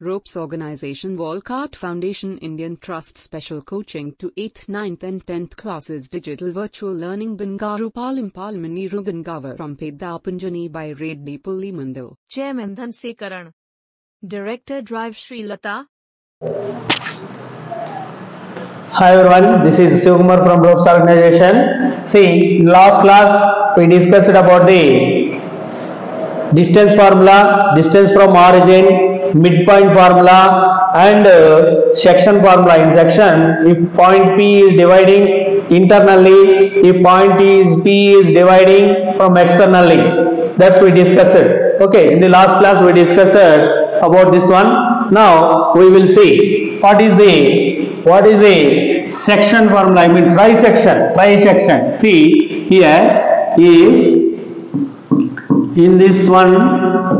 Ropes Organization Walcott Foundation Indian Trust Special Coaching to 8th, 9th and 10th classes Digital Virtual Learning Bangaru Palmani Rugangavar from Pedapunjani by Reddy Pullimandal. Chairman Dhanasekaran. Director Drive Sri Lata. Hi everyone, this is Sivakumar from Ropes Organization. See, in last class we discussed about the distance formula, distance from origin, midpoint formula and section formula. In section, if point P is dividing internally, if point P is dividing from externally, that's we discussed. Okay, in the last class we discussed about this one. Now we will see what is the section formula. I mean trisection. See here, if in this one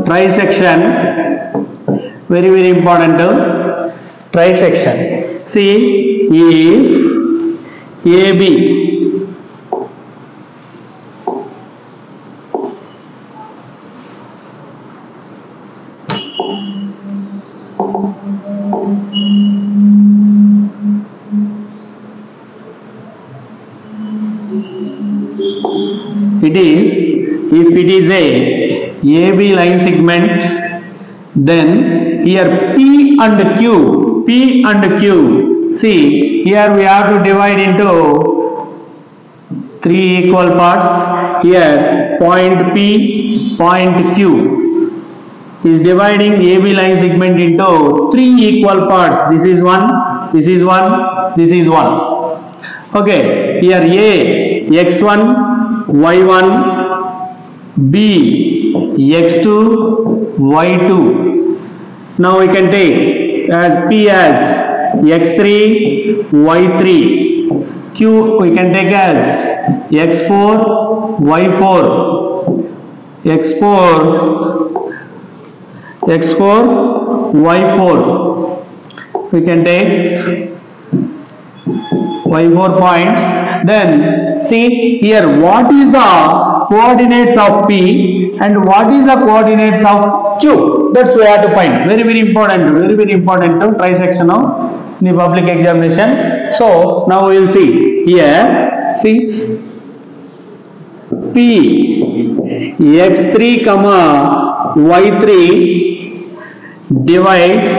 trisection, very important trisection. See, if AB if it is a AB line segment, then here P and Q, see here we have to divide into 3 equal parts. Here point P, point Q is dividing AB line segment into 3 equal parts. This is one, this is one, this is one. Okay, here A, X1, Y1, B, X2, Y2. Now we can take as P as X3, Y3. Q we can take as X4, Y4. X4, Y4. We can take Y4 points. Then see here what is the coordinates of P and what is the coordinates of Q. That's we have to find. Very important to trisection of the public examination. So now we will see here. See P X3 comma Y3 divides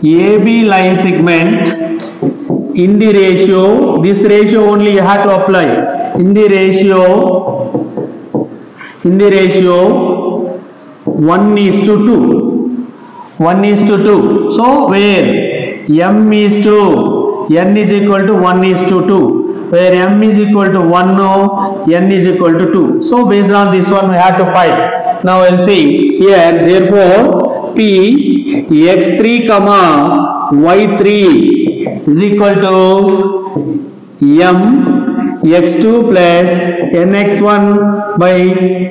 AB line segment in the ratio. This ratio only you have to apply. In the ratio 1:2. So where M is to N is equal to 1:2. Where M is equal to 1, N is equal to 2. So based on this one we have to find. Now we'll see here. Therefore P X3 comma Y3 is equal to M X2 plus NX1 by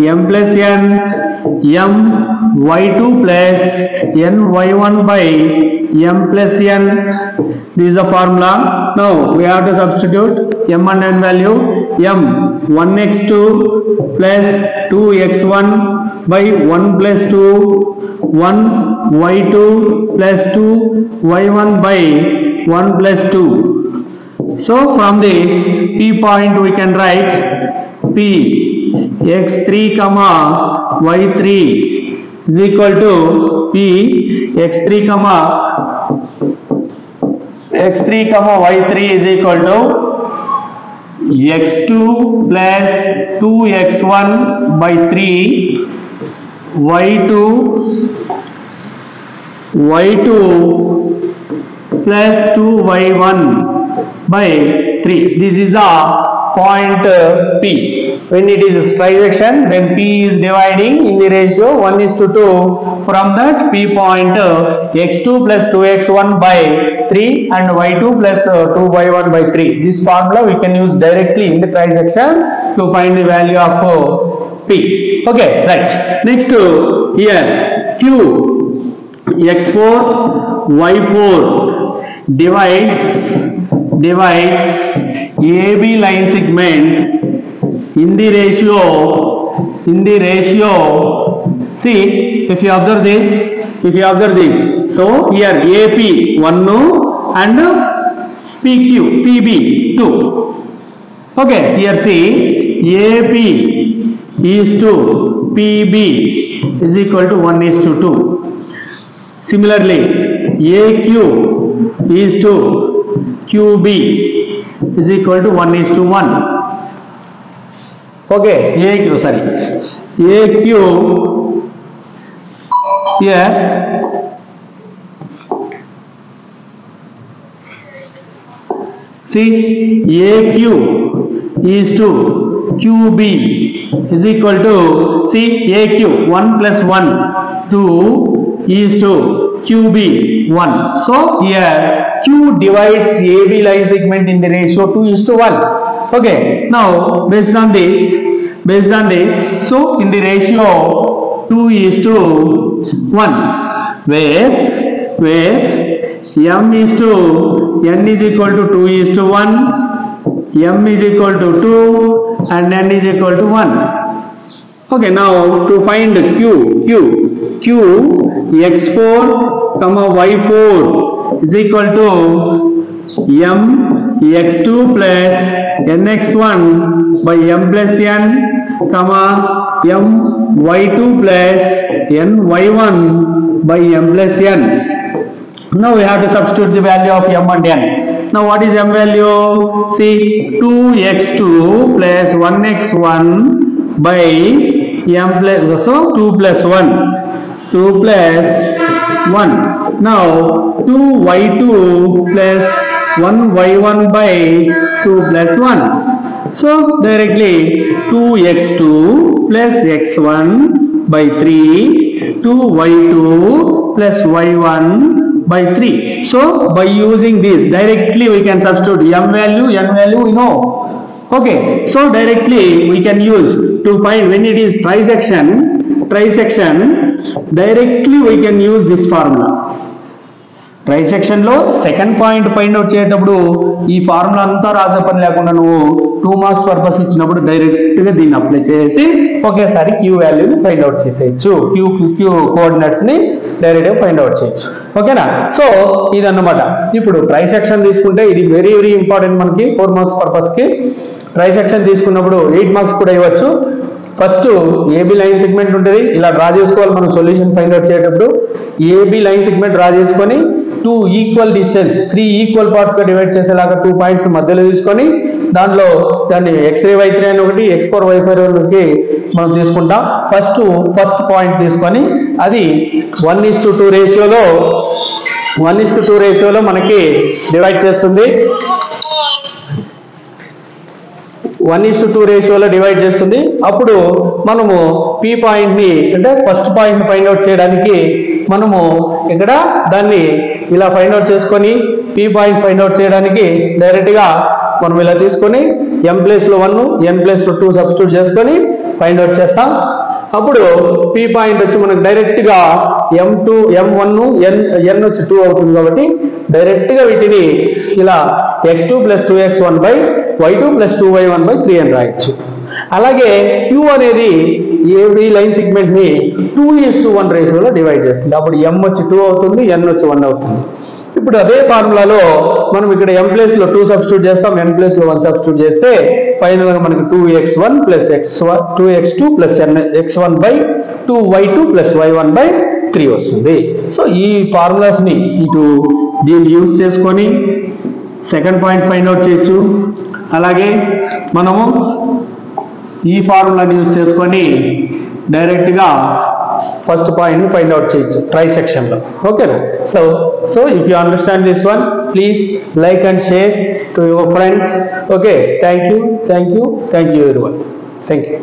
M plus N, M Y2 plus N Y1 by M plus N. This is the formula. Now we have to substitute M and N value. M 1x2 plus 2x1 by 1 plus 2, 1 y2 plus 2 y1 by 1 plus 2. So from this P point we can write P x3 comma y3 is equal to P x3 comma y3 is equal to x2 plus 2x1 by 3 y2 plus 2y1 by 3. This is the point P. When it is trisection, then P is dividing in the ratio 1:2. From that P point x2 plus 2x1 by 3 and y2 plus 2y1 by 3. This formula we can use directly in the trisection to find the value of P. Okay, right. Next here Q x4 y4 divides AB line segment in the ratio See, if you observe this, so here AP 1 and PB 2. Okay, here see, AP is to PB is equal to 1:2. Similarly, AQ is to QB is equal to 1:1. Okay, AQ here see, AQ is to QB is equal to, see, AQ 1 plus 1 2 is to QB 1. So here Q divides AB line segment in the ratio 2:1. Okay, now based on this, so in the ratio 2:1, where M is to N is equal to 2:1, M is equal to 2 and N is equal to 1. Okay, now to find Q x4 comma y4 is equal to M x2 plus nx1 by M plus N comma M y2 plus ny1 by M plus N. Now we have to substitute the value of M and N. Now what is M value? See, 2x2 plus 1x1 by M plus, so 2 plus 1. Now 2y2 plus 1y1 by 2 plus 1. So directly 2x2 plus x1 by 3, 2y2 plus y1 by 3. So by using this directly we can substitute M value, N value we know. Okay, so directly we can use to find when it is trisection, directly we can use this formula. Trisection లో second point find out చేసేటప్పుడు ఈ formula అంతా రాసే పని లేకుండా నువ్వు 2 marks purpose ఇచ్చినప్పుడు direct గా దీన్ని అప్లై చేసి ఒకేసారి క్యూ వాల్యూని ఫైండ్ అవుట్ చేసేయచ్చు, క్యూ కోఆర్డినేట్స్ ని డైరెక్ట్ గా ఫైండ్ అవుట్ చేయొచ్చు. ఓకేనా? సో ఇదన్నమాట. ఇప్పుడు ట్రైసెక్షన్ తీసుకుంటే ఇది వెరీ వెరీ ఇంపార్టెంట్ మనకి 4 మార్క్స్ పర్పస్ కి. ట్రైసెక్షన్ తీసుకున్నప్పుడు 8 మార్క్స్ కూడా ఇవ్వచ్చు. ఫస్ట్ ఏబి లైన్ సెగ్మెంట్ ఉంటుంది, ఇలా డ్రా చేసుకోవాలి మనం సొల్యూషన్ ఫైండ్ అవుట్ చేసేటప్పుడు. ఏబి లైన్ సెగ్మెంట్ డ్రా చేసుకొని 2 ఈక్వల్ డిస్టెన్స్ 3 ఈక్వల్ పార్ట్స్ గా డివైడ్ చేసేలాగా 2 పాయింట్స్ మధ్యలో తీసుకొని దాంట్లో దాన్ని x3 y3 అని ఒకటి x4 y4 కి మనం తీసుకుంటాం. ఫస్ట్ పాయింట్ తీసుకొని అది 1:2 రేషియోలో మనకి డివైడ్ చేస్తుంది. 1:2 రేషియోలో డివైడ్ చేస్తుంది. అప్పుడు మనము P పాయింట్ ని అంటే ఫస్ట్ పాయింట్ ఫైండ్ అవుట్ చేయడానికి మనము ఇక్కడ దాన్ని ఇలా ఫైండ్ అవుట్ చేసుకొని P పాయింట్ ఫైండ్ అవుట్ చేయడానికి డైరెక్ట్ గా మనం ఇలా తీసుకొని M ప్లేస్ లో 1 N ప్లేస్ లో 2 సబ్స్టిట్యూట్ చేసుకొని ఫైండ్ అవుట్ చేస్తాం. అప్పుడు P పాయింట్ వచ్చి మనకు డైరెక్ట్ గా M2 M1 N వచ్చి 2 అవుతుంది కాబట్టి డైరెక్ట్ గా వీటిని ఇలా x2 plus 2x1 by y2 plus 2y1 by 3 అని రాయొచ్చు. అలాగే Q అనేది ఏబి లైన్ సెగ్మెంట్ ని 2:1 రేషియోలో డివైడ్ చేస్తుంది. అప్పుడు M వచ్చి 2 అవుతుంది, N వచ్చి 1 అవుతుంది. ఇప్పుడు అదే ఫార్ములాలో మనం ఇక్కడ M ప్లేస్ లో 2 సబ్స్టిట్యూట్ చేస్తాం, N ప్లేస్ లో 1 సబ్స్టిట్యూట్ చేస్తే ఫైనల్ గా మనకి 2x1 plus x1 2x2 plus x1 by 2y2 plus y1 by 3 వస్తుంది. సో ఈ ఫార్ములాస్ ని దీన్ని యూజ్ చేసుకొని సెకండ్ పాయింట్ ఫైండ్ అవుట్ చేయొచ్చు. అలాగే మనము ఈ ఫార్ములాని యూజ్ చేసుకొని డైరెక్ట్ గా ఫస్ట్ పాయింట్ ని ఫైండ్ అవుట్ చేయొచ్చు ట్రైసెక్షన్ లో. ఓకేనా? So if you understand this one, please like and share to your friends. Okay, thank you everyone. Thank you.